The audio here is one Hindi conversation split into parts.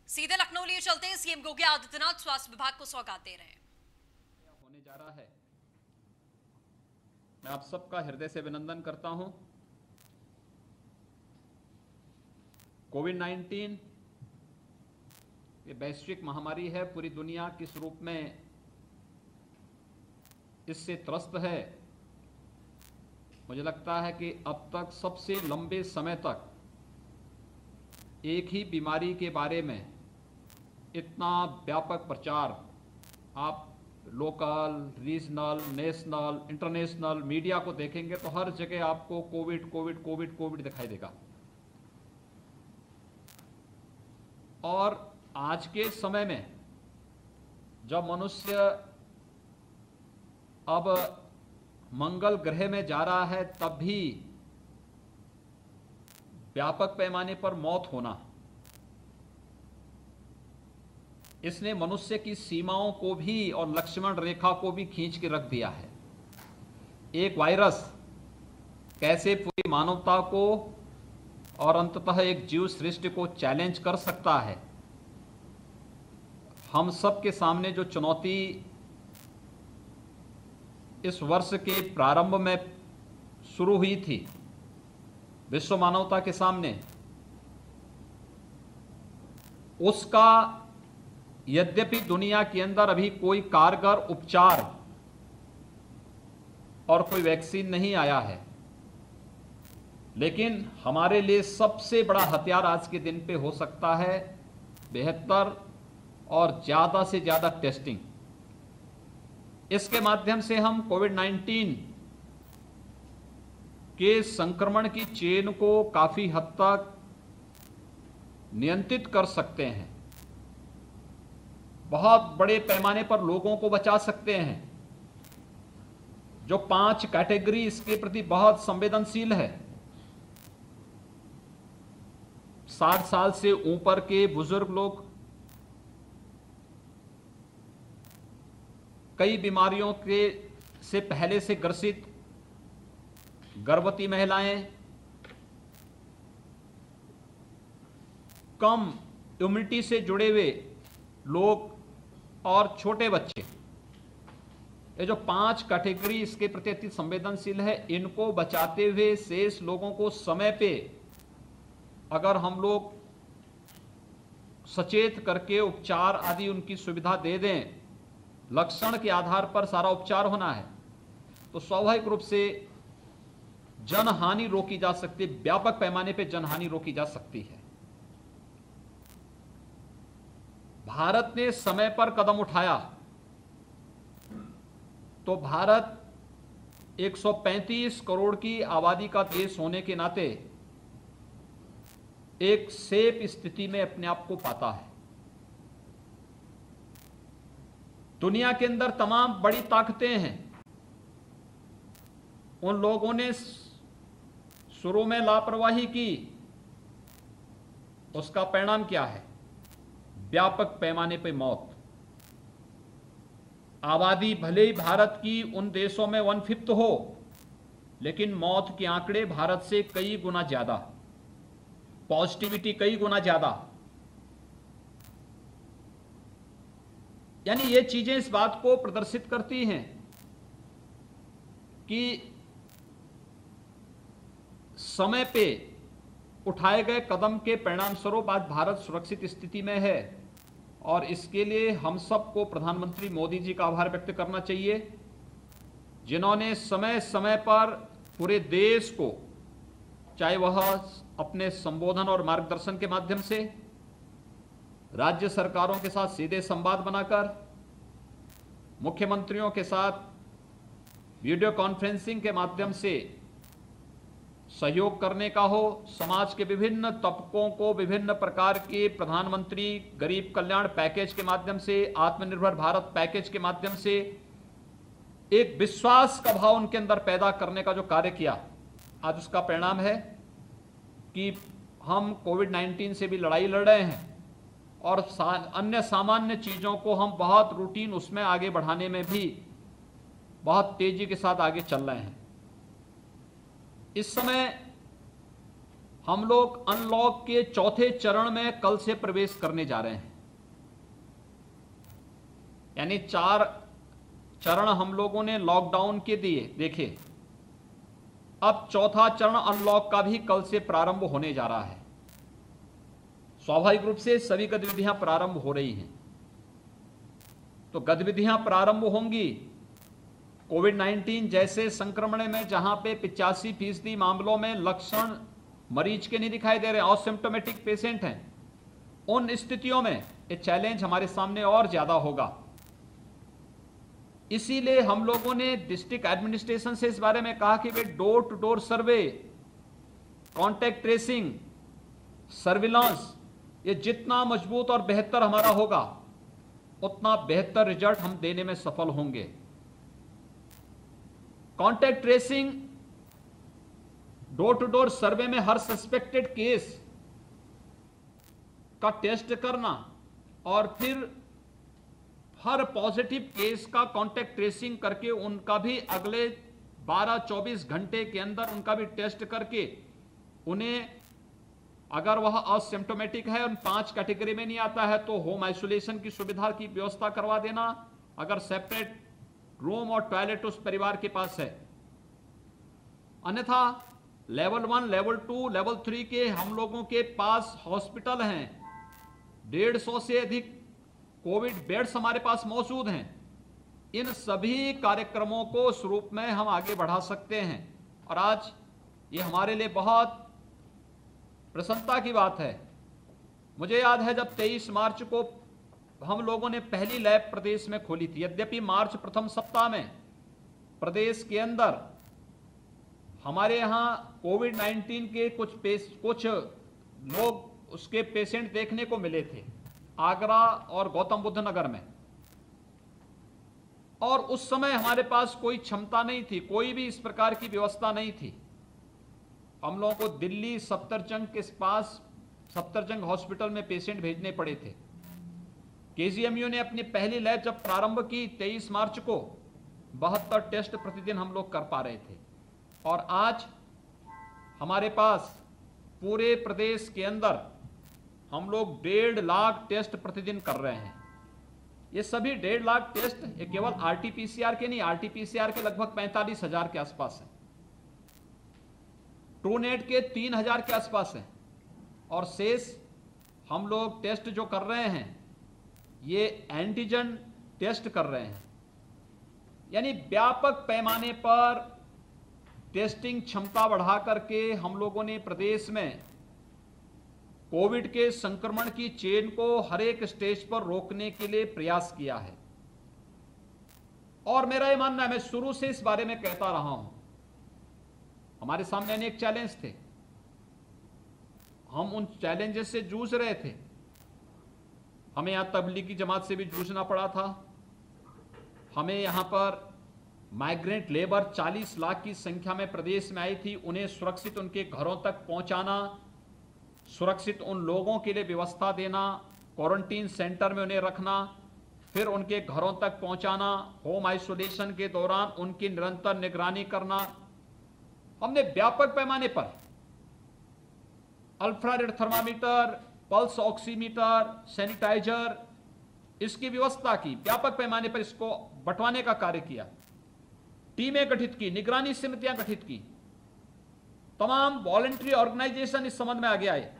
सीधे लखनऊ लिए चलते हैं। सीएम योगी आदित्यनाथ स्वास्थ्य विभाग को सौगात दे रहे हैं। होने जा रहा है, मैं आप सबका हृदय से अभिनंदन करता हूं। कोविड-19 ये वैश्विक महामारी है, पूरी दुनिया किस रूप में इससे त्रस्त है। मुझे लगता है कि अब तक सबसे लंबे समय तक एक ही बीमारी के बारे में इतना व्यापक प्रचार आप local, regional, national, international media को देखेंगे तो हर जगह आपको कोविड कोविड कोविड कोविड दिखाई देगा। और आज के समय में जब मनुष्य अब मंगल ग्रह में जा रहा है, तब भी व्यापक पैमाने पर मौत होना, इसने मनुष्य की सीमाओं को भी और लक्ष्मण रेखा को भी खींच के रख दिया है। एक वायरस कैसे पूरी मानवता को और अंततः एक जीव सृष्टि को चैलेंज कर सकता है। हम सब के सामने जो चुनौती इस वर्ष के प्रारंभ में शुरू हुई थी विश्व मानवता के सामने, उसका यद्यपि दुनिया के अंदर अभी कोई कारगर उपचार और कोई वैक्सीन नहीं आया है, लेकिन हमारे लिए सबसे बड़ा हथियार आज के दिन पे हो सकता है बेहतर और ज्यादा से ज्यादा टेस्टिंग। इसके माध्यम से हम कोविड-19 के संक्रमण की चेन को काफी हद तक नियंत्रित कर सकते हैं, बहुत बड़े पैमाने पर लोगों को बचा सकते हैं। जो 5 कैटेगरी इसके प्रति बहुत संवेदनशील है, 60 साल से ऊपर के बुजुर्ग लोग, कई बीमारियों के से पहले से ग्रसित गर्भवती महिलाएं, कम इम्यूनिटी से जुड़े हुए लोग और छोटे बच्चे, ये जो 5 कैटेगरी इसके प्रति अति संवेदनशील है, इनको बचाते हुए शेष लोगों को समय पे अगर हम लोग सचेत करके उपचार आदि उनकी सुविधा दे दें, लक्षण के आधार पर सारा उपचार होना है, तो स्वाभाविक रूप से जनहानि रोकी जा सकती है, व्यापक पैमाने पे जनहानि रोकी जा सकती है। भारत ने समय पर कदम उठाया तो भारत 135 करोड़ की आबादी का देश होने के नाते एक सेफ स्थिति में अपने आप को पाता है। दुनिया के अंदर तमाम बड़ी ताकतें हैं, उन लोगों ने शुरू में लापरवाही की, उसका परिणाम क्या है? व्यापक पैमाने पर मौत। आबादी भले ही भारत की उन देशों में 1/5 हो, लेकिन मौत के आंकड़े भारत से कई गुना ज्यादा, पॉजिटिविटी कई गुना ज्यादा। यानी ये चीजें इस बात को प्रदर्शित करती हैं कि समय पे उठाए गए कदम के परिणाम स्वरूप आज भारत सुरक्षित स्थिति में है। और इसके लिए हम सबको प्रधानमंत्री मोदी जी का आभार व्यक्त करना चाहिए, जिन्होंने समय समय पर पूरे देश को, चाहे वह अपने संबोधन और मार्गदर्शन के माध्यम से, राज्य सरकारों के साथ सीधे संवाद बनाकर, मुख्यमंत्रियों के साथ वीडियो कॉन्फ्रेंसिंग के माध्यम से सहयोग करने का हो, समाज के विभिन्न तबकों को विभिन्न प्रकार के प्रधानमंत्री गरीब कल्याण पैकेज के माध्यम से, आत्मनिर्भर भारत पैकेज के माध्यम से एक विश्वास का भाव उनके अंदर पैदा करने का जो कार्य किया, आज उसका परिणाम है कि हम कोविड-19 से भी लड़ाई लड़ रहे हैं और अन्य सामान्य चीजों को हम बहुत रूटीन उसमें आगे बढ़ाने में भी बहुत तेजी के साथ आगे चल रहे हैं। इस समय हम लोग अनलॉक के चौथे चरण में कल से प्रवेश करने जा रहे हैं। यानी 4 चरण हम लोगों ने लॉकडाउन के दिए देखे, अब चौथा चरण अनलॉक का भी कल से प्रारंभ होने जा रहा है। स्वाभाविक रूप से सभी गतिविधियां प्रारंभ हो रही हैं। तो गतिविधियां प्रारंभ होंगी। कोविड-19 जैसे संक्रमण में जहां पे 85% मामलों में लक्षण मरीज के नहीं दिखाई दे रहे, असिम्प्टोमेटिक पेशेंट हैं, उन स्थितियों में ये चैलेंज हमारे सामने और ज्यादा होगा। इसीलिए हम लोगों ने डिस्ट्रिक्ट एडमिनिस्ट्रेशन से इस बारे में कहा कि वे door to door survey, contact tracing, surveillance, ये जितना मजबूत और बेहतर हमारा होगा उतना बेहतर रिजल्ट हम देने में सफल होंगे। Contact tracing, door to door survey में हर सस्पेक्टेड केस का टेस्ट करना और फिर हर पॉजिटिव केस का कॉन्टैक्ट ट्रेसिंग करके उनका भी अगले 12-24 घंटे के अंदर उनका भी टेस्ट करके उन्हें, अगर वह असिम्प्टोमेटिक है, उन 5 कैटेगरी में नहीं आता है तो होम आइसोलेशन की सुविधा की व्यवस्था करवा देना, अगर सेपरेट रूम और टॉयलेट उस परिवार के पास है। अन्यथा लेवल 1, लेवल 2, लेवल 3 के हम लोगों के पास हॉस्पिटल हैं, 150 से अधिक कोविड बेड्स हमारे पास मौजूद हैं। इन सभी कार्यक्रमों को उस रूप में हम आगे बढ़ा सकते हैं और आज ये हमारे लिए बहुत प्रसन्नता की बात है। मुझे याद है जब 23 मार्च को हम लोगों ने पहली लैब प्रदेश में खोली थी। यद्यपि मार्च प्रथम सप्ताह में प्रदेश के अंदर हमारे यहाँ कोविड-19 के कुछ लोग उसके पेशेंट देखने को मिले थे, आगरा और गौतम बुद्ध नगर में, और उस समय हमारे पास कोई क्षमता नहीं थी, कोई भी इस प्रकार की व्यवस्था नहीं थी। हम लोगों को दिल्ली सफदरजंग के पास सफदरजंग हॉस्पिटल में पेशेंट भेजने पड़े थे। केजीएमयू ने अपनी पहली लैब जब प्रारंभ की 23 मार्च को 72 टेस्ट प्रतिदिन हम लोग कर पा रहे थे और आज हमारे पास पूरे प्रदेश के अंदर हम लोग 1.5 लाख टेस्ट प्रतिदिन कर रहे हैं। ये सभी 1.5 लाख टेस्ट ये केवल आरटीपीसीआर के नहीं, आरटीपीसीआर के लगभग 45,000 के आसपास है, ट्रूनेट के 3,000 के आसपास है और शेष हम लोग टेस्ट जो कर रहे हैं ये एंटीजन टेस्ट कर रहे हैं। यानी व्यापक पैमाने पर टेस्टिंग क्षमता बढ़ा करके हम लोगों ने प्रदेश में कोविड के संक्रमण की चेन को हर एक स्टेज पर रोकने के लिए प्रयास किया है। और मेरा यह मानना है, मैं शुरू से इस बारे में कहता रहा हूं, हमारे सामने अनेक चैलेंज थे, हम उन चैलेंजेस से जूझ रहे थे। हमें यहां तबलीगी जमात से भी जूझना पड़ा था, हमें यहां पर माइग्रेंट लेबर 40 लाख की संख्या में प्रदेश में आई थी, उन्हें सुरक्षित उनके घरों तक पहुंचाना, सुरक्षित उन लोगों के लिए व्यवस्था देना, क्वारंटीन सेंटर में उन्हें रखना, फिर उनके घरों तक पहुंचाना, होम आइसोलेशन के दौरान उनकी निरंतर निगरानी करना। हमने व्यापक पैमाने पर अल्ट्रारेड थर्मामीटर, पल्स ऑक्सीमीटर, सैनिटाइजर, इसकी व्यवस्था की, व्यापक पैमाने पर इसको बंटवाने का कार्य किया, टीमें गठित की, निगरानी समितियां गठित की, तमाम वॉलंटरी ऑर्गेनाइजेशन इस संबंध में आगे आए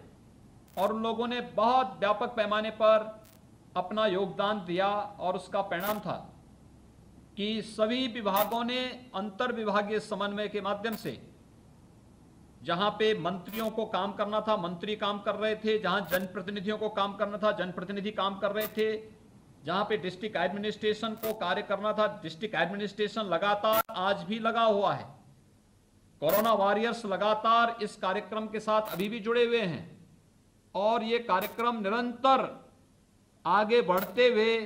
और उन लोगों ने बहुत व्यापक पैमाने पर अपना योगदान दिया और उसका परिणाम था कि सभी विभागों ने अंतर विभागीय समन्वय के माध्यम से, जहां पे मंत्रियों को काम करना था मंत्री काम कर रहे थे, जहां जनप्रतिनिधियों को काम करना था जनप्रतिनिधि काम कर रहे थे, जहां पे डिस्ट्रिक्ट एडमिनिस्ट्रेशन को कार्य करना था डिस्ट्रिक्ट एडमिनिस्ट्रेशन लगातार आज भी लगा हुआ है। कोरोना वॉरियर्स लगातार इस कार्यक्रम के साथ अभी भी जुड़े हुए हैं और ये कार्यक्रम निरंतर आगे बढ़ते हुए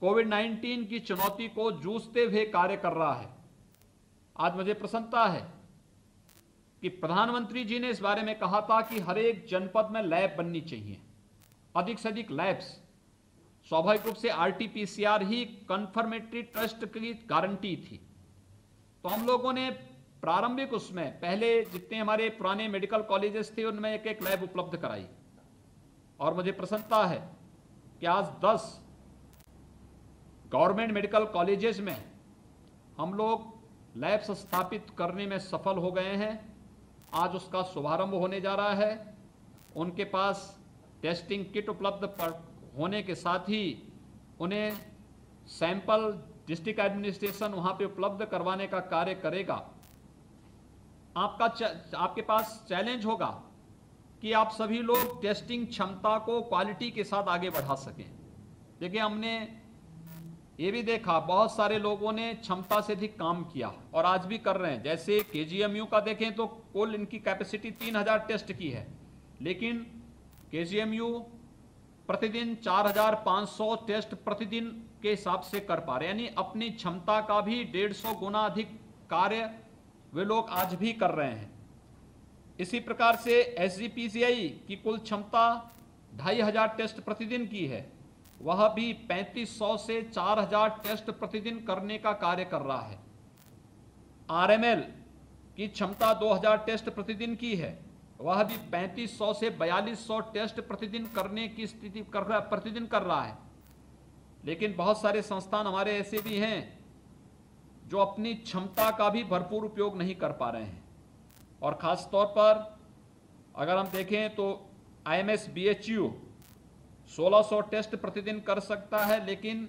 कोविड-19 की चुनौती को जूझते हुए कार्य कर रहा है। आज मुझे प्रसन्नता है कि प्रधानमंत्री जी ने इस बारे में कहा था कि हर एक जनपद में लैब बननी चाहिए, अधिक से अधिक लैब्स। स्वाभाविक रूप से आरटीपीसीआर ही कंफर्मेटरी टेस्ट की गारंटी थी, तो हम लोगों ने प्रारंभिक उसमें पहले जितने हमारे पुराने मेडिकल कॉलेजेस थे उनमें एक एक लैब उपलब्ध कराई, और मुझे प्रसन्नता है कि आज 10 गवर्नमेंट मेडिकल कॉलेजेस में हम लोग लैब्स स्थापित करने में सफल हो गए हैं। आज उसका शुभारंभ होने जा रहा है। उनके पास टेस्टिंग किट उपलब्ध होने के साथ ही उन्हें सैंपल डिस्ट्रिक्ट एडमिनिस्ट्रेशन वहां पे उपलब्ध करवाने का कार्य करेगा। आपके पास चैलेंज होगा कि आप सभी लोग टेस्टिंग क्षमता को क्वालिटी के साथ आगे बढ़ा सकें। देखिए, हमने ये भी देखा बहुत सारे लोगों ने क्षमता से अधिक काम किया और आज भी कर रहे हैं। जैसे केजीएमयू का देखें तो कुल इनकी कैपेसिटी 3000 टेस्ट की है, लेकिन केजीएमयू प्रतिदिन 4500 टेस्ट प्रतिदिन के हिसाब से कर पा रहे हैं, यानी अपनी क्षमता का भी 150 गुना अधिक कार्य वे लोग आज भी कर रहे हैं। इसी प्रकार से एसजीपीसीआई की कुल क्षमता 2500 टेस्ट प्रतिदिन की है, वह भी 3500 से 4000 टेस्ट प्रतिदिन करने का कार्य कर रहा है। आरएमएल की क्षमता 2000 टेस्ट प्रतिदिन की है, वह भी 3500 से 4200 टेस्ट प्रतिदिन करने की स्थिति प्रतिदिन कर रहा है। लेकिन बहुत सारे संस्थान हमारे ऐसे भी हैं जो अपनी क्षमता का भी भरपूर उपयोग नहीं कर पा रहे हैं, और खास तौर पर अगर हम देखें तो आईएमएस बीएचयू 1600 टेस्ट प्रतिदिन कर सकता है, लेकिन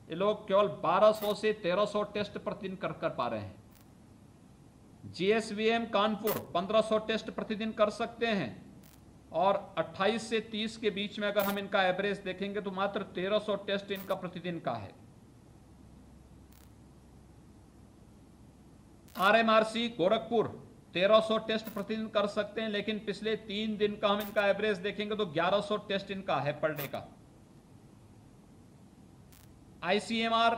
ये लोग केवल 1200 से 1300 टेस्ट प्रतिदिन कर पा रहे हैं। जीएसवीएम कानपुर 1500 टेस्ट प्रतिदिन कर सकते हैं, और 28 से 30 के बीच में अगर हम इनका एवरेज देखेंगे तो मात्र 1300 टेस्ट इनका प्रतिदिन का है। आरएमआरसी गोरखपुर 1300 टेस्ट प्रतिदिन कर सकते हैं, लेकिन पिछले 3 दिन का हम इनका एवरेज देखेंगे तो 1100 टेस्ट इनका है पर डे का। आईसीएमआर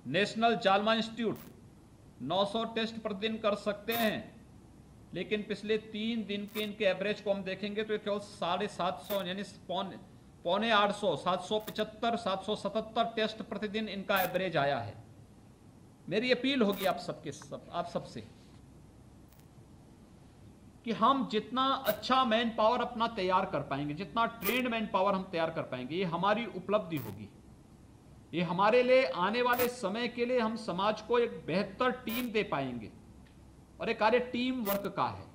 नेशनल जालमा इंस्टीट्यूट 900 टेस्ट प्रतिदिन कर सकते हैं, लेकिन पिछले 3 दिन के इनके एवरेज को हम देखेंगे तो केवल 750 यानी पौने 800 775 777 टेस्ट प्रतिदिन इनका एवरेज आया है। मेरी अपील होगी आप सबसे कि हम जितना अच्छा मैन पावर अपना तैयार कर पाएंगे, जितना ट्रेंड मैन पावर हम तैयार कर पाएंगे, ये हमारी उपलब्धि होगी। ये हमारे लिए आने वाले समय के लिए हम समाज को एक बेहतर टीम दे पाएंगे, और ये कार्य टीम वर्क का है।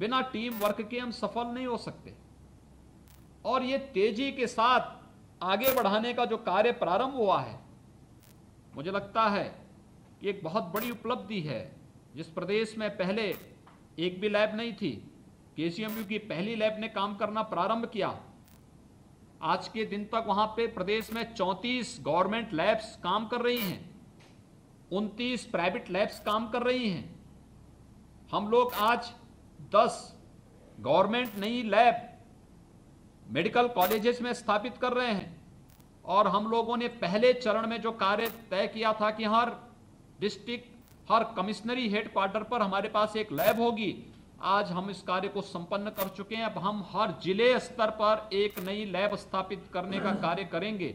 बिना टीम वर्क के हम सफल नहीं हो सकते, और ये तेजी के साथ आगे बढ़ाने का जो कार्य प्रारंभ हुआ है, मुझे लगता है कि एक बहुत बड़ी उपलब्धि है। जिस प्रदेश में पहले एक भी लैब नहीं थी, केसीएमयू की पहली लैब ने काम करना प्रारंभ किया। आज के दिन तक वहां पे प्रदेश में 34 गवर्नमेंट लैब्स काम कर रही हैं, 29 प्राइवेट लैब्स काम कर रही हैं। हम लोग आज 10 गवर्नमेंट नई लैब मेडिकल कॉलेजेस में स्थापित कर रहे हैं, और हम लोगों ने पहले चरण में जो कार्य तय किया था कि हर डिस्ट्रिक्ट, हर कमिश्नरी हेडक्वार्टर पर हमारे पास एक लैब होगी, आज हम इस कार्य को संपन्न कर चुके हैं। अब हम हर जिले स्तर पर एक नई लैब स्थापित करने का कार्य करेंगे।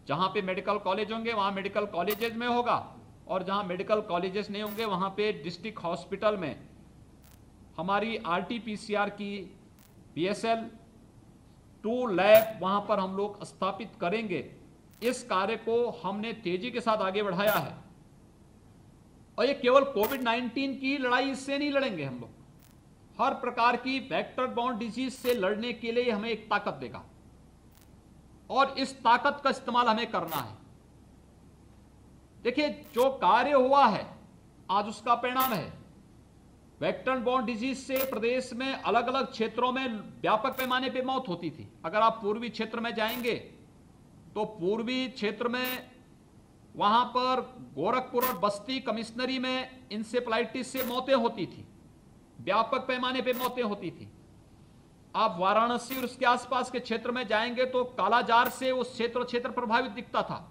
जहां पे मेडिकल कॉलेज होंगे वहां मेडिकल कॉलेजेस में होगा, और जहां मेडिकल कॉलेजेस नहीं होंगे वहां पे डिस्ट्रिक्ट हॉस्पिटल में हमारी आरटीपीसीआर की बीएसएल 2 लैब वहां पर हम लोग स्थापित करेंगे। इस कार्य को हमने तेजी के साथ आगे बढ़ाया है, और ये केवल कोविड-19 की लड़ाई इससे नहीं लड़ेंगे हम लोग, हर प्रकार की वेक्टर बॉर्न डिजीज से लड़ने के लिए हमें एक ताकत देगा, और इस ताकत का इस्तेमाल हमें करना है। देखिए, जो कार्य हुआ है आज उसका परिणाम है। वेक्टर बॉर्न डिजीज से प्रदेश में अलग अलग क्षेत्रों में व्यापक पैमाने पर मौत होती थी। अगर आप पूर्वी क्षेत्र में जाएंगे तो पूर्वी क्षेत्र में वहां पर गोरखपुर और बस्ती कमिश्नरी में इंसेफ्लाइटिस से मौतें होती थी, व्यापक पैमाने पर मौतें होती थी। आप वाराणसी और उसके आसपास के क्षेत्र में जाएंगे तो कालाजार से वो क्षेत्र प्रभावित दिखता था।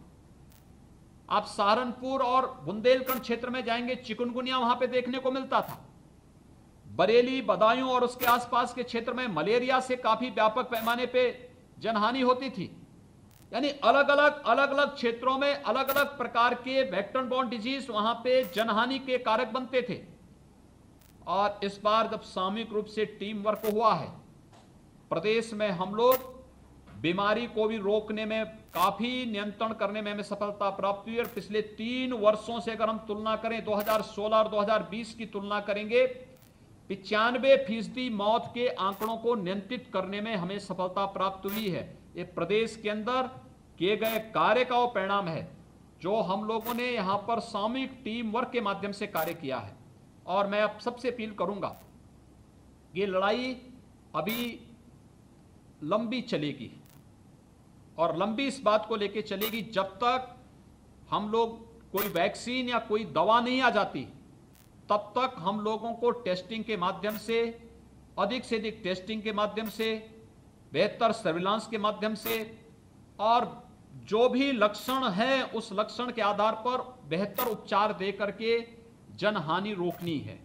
आप सहारनपुर और बुंदेलखंड क्षेत्र में जाएंगे, चिकुनगुनिया वहां पे देखने को मिलता था। बरेली, बदायूं और उसके आसपास के क्षेत्र में मलेरिया से काफी व्यापक पैमाने पे जनहानि होती थी। यानी अलग अलग क्षेत्रों में अलग अलग प्रकार के वेक्टर बॉर्न डिजीज वहां पे जनहानि के कारक बनते थे। और इस बार जब सामूहिक रूप से टीम वर्क हुआ है, प्रदेश में हम लोग बीमारी को भी रोकने में, काफी नियंत्रण करने में हमें सफलता प्राप्त हुई। और पिछले 3 वर्षों से अगर हम तुलना करें, 2016 और 2020 की तुलना करेंगे, 95% मौत के आंकड़ों को नियंत्रित करने में हमें सफलता प्राप्त हुई है। ये प्रदेश के अंदर किए गए कार्य का वो परिणाम है जो हम लोगों ने यहां पर सामूहिक टीम वर्क के माध्यम से कार्य किया है। और मैं अब सबसे अपील करूंगा, ये लड़ाई अभी लंबी चलेगी और लंबी इस बात को लेकर चलेगी, जब तक हम लोग कोई वैक्सीन या कोई दवा नहीं आ जाती तब तक हम लोगों को टेस्टिंग के माध्यम से, अधिक से अधिक टेस्टिंग के माध्यम से, बेहतर सर्विलांस के माध्यम से, और जो भी लक्षण है उस लक्षण के आधार पर बेहतर उपचार दे करके जनहानि रोकनी है।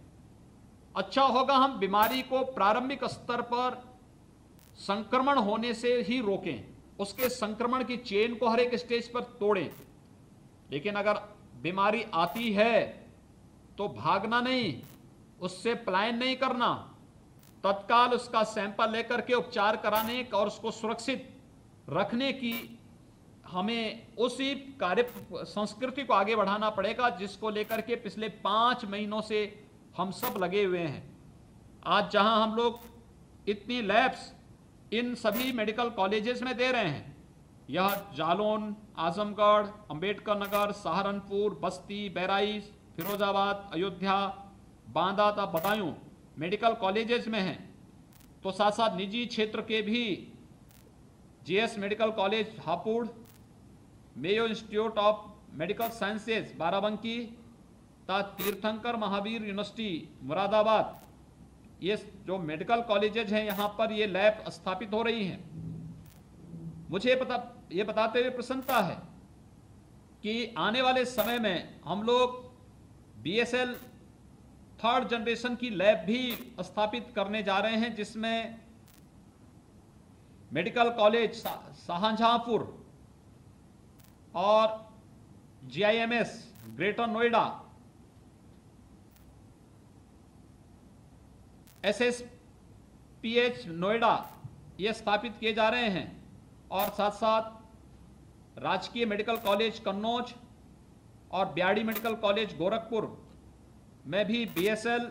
अच्छा होगा हम बीमारी को प्रारंभिक स्तर पर संक्रमण होने से ही रोकें, उसके संक्रमण की चेन को हर एक स्टेज पर तोड़ें। लेकिन अगर बीमारी आती है तो भागना नहीं, उससे पलायन नहीं करना, तत्काल उसका सैंपल लेकर के उपचार कराने और उसको सुरक्षित रखने की हमें उसी कार्य संस्कृति को आगे बढ़ाना पड़ेगा जिसको लेकर के पिछले 5 महीनों से हम सब लगे हुए हैं। आज जहां हम लोग इतनी लैब्स इन सभी मेडिकल कॉलेजेस में दे रहे हैं, यह जालौन, आजमगढ़, अंबेडकर नगर, सहारनपुर, बस्ती, बहराइच, फिरोजाबाद, अयोध्या, बांदा तथा बदायूं मेडिकल कॉलेजेस में हैं। तो साथ साथ निजी क्षेत्र के भी GS medical college Hapur, Mayo institute of medical sciences Barabanki तथा तीर्थंकर महावीर यूनिवर्सिटी मुरादाबाद, ये जो मेडिकल कॉलेजेज हैं यहाँ पर ये लैब स्थापित हो रही हैं। मुझे ये बताते हुए प्रसन्नता है कि आने वाले समय में हम लोग बीएसएल 3rd जनरेशन की लैब भी स्थापित करने जा रहे हैं, जिसमें मेडिकल कॉलेज शाहजहांपुर और जीआईएमएस ग्रेटर नोएडा, एसएसपीएच नोएडा ये स्थापित किए जा रहे हैं। और साथ साथ राजकीय मेडिकल कॉलेज कन्नौज और ब्याड़ी मेडिकल कॉलेज गोरखपुर में भी बीएसएल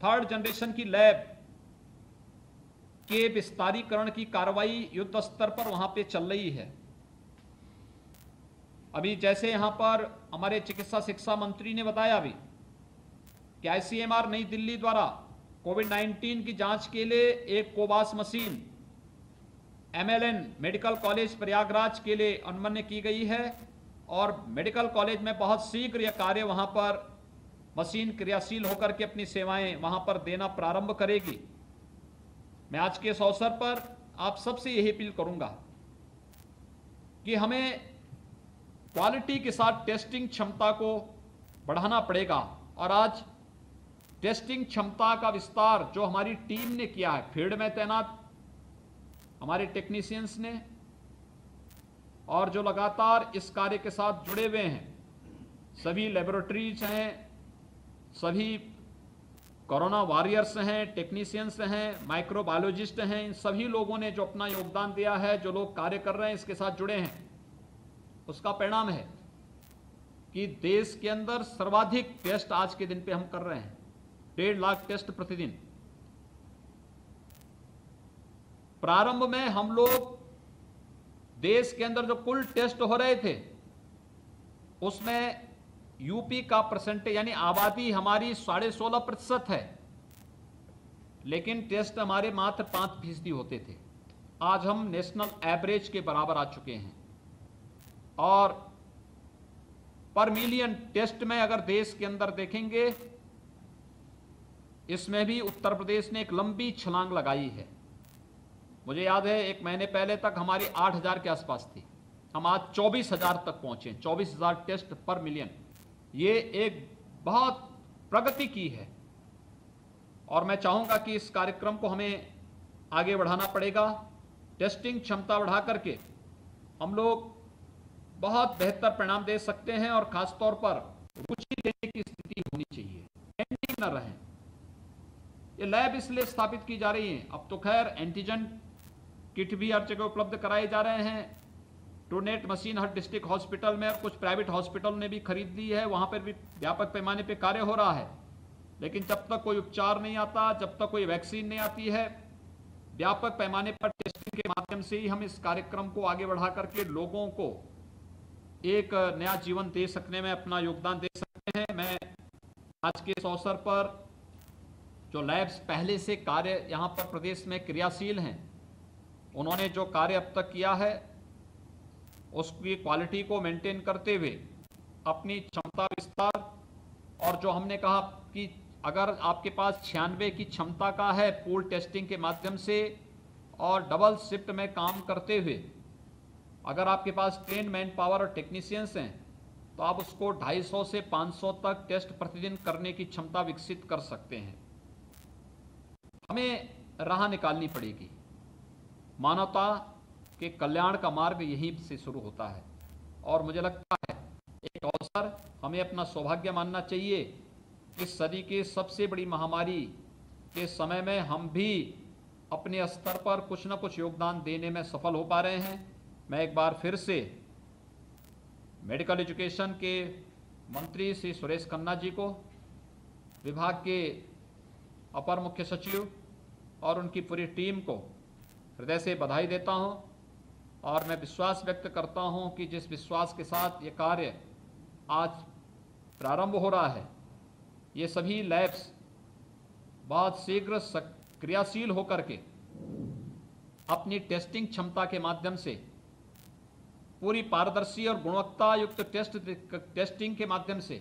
3rd जनरेशन की लैब के विस्तारीकरण की कार्रवाई युद्ध स्तर पर वहां पे चल रही है। अभी जैसे यहां पर हमारे चिकित्सा शिक्षा मंत्री ने बताया अभी कि आईसीएमआर नई दिल्ली द्वारा कोविड-19 की जांच के लिए एक Cobas machine MLN medical college Prayagraj के लिए अनुमन्य की गई है और मेडिकल कॉलेज में बहुत शीघ्र यह कार्य वहां पर मशीन क्रियाशील होकर के अपनी सेवाएं वहां पर देना प्रारंभ करेगी। मैं आज के इस अवसर पर आप सबसे यही अपील करूंगा कि हमें क्वालिटी के साथ टेस्टिंग क्षमता को बढ़ाना पड़ेगा। और आज टेस्टिंग क्षमता का विस्तार जो हमारी टीम ने किया है, फील्ड में तैनात हमारे टेक्नीशियंस ने, और जो लगातार इस कार्य के साथ जुड़े हुए हैं, सभी लेबोरेटरीज हैं, सभी कोरोना वॉरियर्स हैं, टेक्नीशियंस हैं, माइक्रोबायोलॉजिस्ट हैं, इन सभी लोगों ने जो अपना योगदान दिया है, जो लोग कार्य कर रहे हैं, इसके साथ जुड़े हैं, उसका परिणाम है कि देश के अंदर सर्वाधिक टेस्ट आज के दिन पे हम कर रहे हैं, 1.5 लाख टेस्ट प्रतिदिन। प्रारंभ में हम लोग देश के अंदर जो कुल टेस्ट हो रहे थे उसमें यूपी का परसेंटेज यानी आबादी हमारी 16.5% है, लेकिन टेस्ट हमारे मात्र 5% होते थे। आज हम नेशनल एवरेज के बराबर आ चुके हैं। और पर मिलियन टेस्ट में अगर देश के अंदर देखेंगे, इसमें भी उत्तर प्रदेश ने एक लंबी छलांग लगाई है। मुझे याद है 1 महीने पहले तक हमारी 8,000 के आसपास थी, हम आज 24,000 तक पहुंचे, 24,000 टेस्ट पर मिलियन। ये एक बहुत प्रगति की है और मैं चाहूंगा कि इस कार्यक्रम को हमें आगे बढ़ाना पड़ेगा। टेस्टिंग क्षमता बढ़ा करके हम लोग बहुत बेहतर परिणाम दे सकते हैं और खासतौर पर रुचि लेने की स्थिति होनी चाहिए, पेंडिंग न रहें। ये लैब इसलिए स्थापित की जा रही हैं। अब तो खैर एंटीजन किट भी हर जगह उपलब्ध कराए जा रहे हैं। ट्रूनेट मशीन हर डिस्ट्रिक्ट हॉस्पिटल में और कुछ प्राइवेट हॉस्पिटल ने भी खरीद ली है, वहां पर भी व्यापक पैमाने पर कार्य हो रहा है। लेकिन जब तक कोई उपचार नहीं आता, जब तक कोई वैक्सीन नहीं आती है, व्यापक पैमाने पर टेस्टिंग के माध्यम से ही हम इस कार्यक्रम को आगे बढ़ा करके लोगों को एक नया जीवन दे सकने में अपना योगदान दे सकते हैं। मैं आज के इस अवसर पर जो लैब्स पहले से कार्य यहाँ पर प्रदेश में क्रियाशील हैं, उन्होंने जो कार्य अब तक किया है उसकी क्वालिटी को मेंटेन करते हुए अपनी क्षमता विस्तार, और जो हमने कहा कि अगर आपके पास 96 की क्षमता का है पूल टेस्टिंग के माध्यम से और डबल शिफ्ट में काम करते हुए, अगर आपके पास ट्रेन मैन पावर और टेक्नीशियंस हैं तो आप उसको 250 से 500 तक टेस्ट प्रतिदिन करने की क्षमता विकसित कर सकते हैं। हमें राह निकालनी पड़ेगी। मानवता के कल्याण का मार्ग यहीं से शुरू होता है और मुझे लगता है एक अवसर हमें अपना सौभाग्य मानना चाहिए। इस सदी के सबसे बड़ी महामारी के समय में हम भी अपने स्तर पर कुछ न कुछ योगदान देने में सफल हो पा रहे हैं। मैं एक बार फिर से मेडिकल एजुकेशन के मंत्री श्री सुरेश खन्ना जी को, विभाग के अपर मुख्य सचिव और उनकी पूरी टीम को हृदय से बधाई देता हूं और मैं विश्वास व्यक्त करता हूं कि जिस विश्वास के साथ ये कार्य आज प्रारंभ हो रहा है, ये सभी लैब्स बहुत शीघ्र क्रियाशील होकर के अपनी टेस्टिंग क्षमता के माध्यम से पूरी पारदर्शी और गुणवत्ता युक्त टेस्टिंग के माध्यम से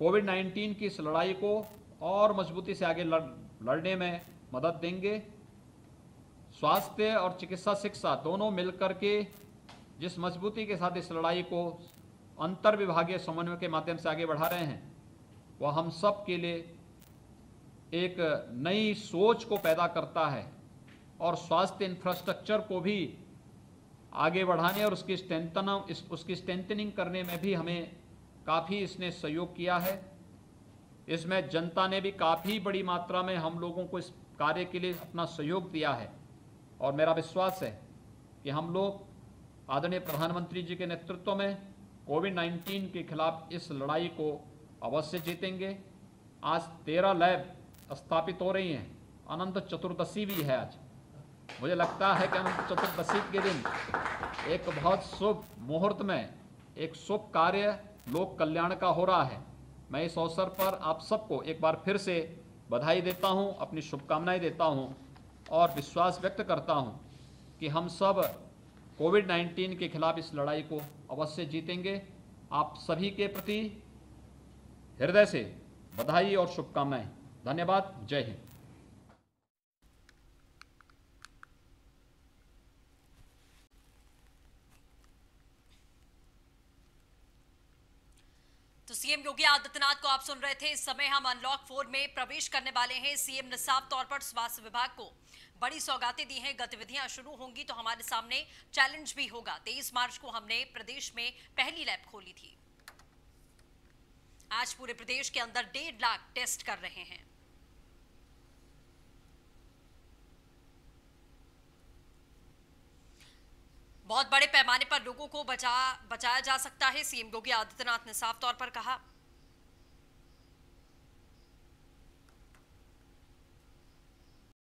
कोविड-19 की इस लड़ाई को और मजबूती से आगे लड़ने में मदद देंगे। स्वास्थ्य और चिकित्सा शिक्षा दोनों मिलकर के जिस मजबूती के साथ इस लड़ाई को अंतर विभागीय समन्वय के माध्यम से आगे बढ़ा रहे हैं, वह हम सब के लिए एक नई सोच को पैदा करता है और स्वास्थ्य इंफ्रास्ट्रक्चर को भी आगे बढ़ाने और उसकी स्ट्रेंथनिंग करने में भी हमें काफ़ी इसने सहयोग किया है। इसमें जनता ने भी काफ़ी बड़ी मात्रा में हम लोगों को इस कार्य के लिए अपना सहयोग दिया है और मेरा विश्वास है कि हम लोग आदरणीय प्रधानमंत्री जी के नेतृत्व में कोविड-19 के खिलाफ इस लड़ाई को अवश्य जीतेंगे। आज 13 लैब स्थापित हो रही हैं। अनंत चतुर्दशी भी है आज। मुझे लगता है कि अनंत चतुर्दशी के दिन एक बहुत शुभ मुहूर्त में एक शुभ कार्य लोक कल्याण का हो रहा है। मैं इस अवसर पर आप सबको एक बार फिर से बधाई देता हूं, अपनी शुभकामनाएं देता हूं और विश्वास व्यक्त करता हूं कि हम सब कोविड-19 के खिलाफ इस लड़ाई को अवश्य जीतेंगे। आप सभी के प्रति हृदय से बधाई और शुभकामनाएं। धन्यवाद। जय हिंद। तो सीएम योगी आदित्यनाथ को आप सुन रहे थे। इस समय हम अनलॉक 4 में प्रवेश करने वाले हैं। सीएम ने साफ तौर पर स्वास्थ्य विभाग को बड़ी सौगातें दी हैं। गतिविधियां शुरू होंगी तो हमारे सामने चैलेंज भी होगा। 23 मार्च को हमने प्रदेश में पहली लैब खोली थी। आज पूरे प्रदेश के अंदर 1.5 लाख टेस्ट कर रहे हैं। बहुत बड़े पैमाने पर लोगों को बचाया जा सकता है, सीएम योगी आदित्यनाथ ने साफ तौर पर कहा।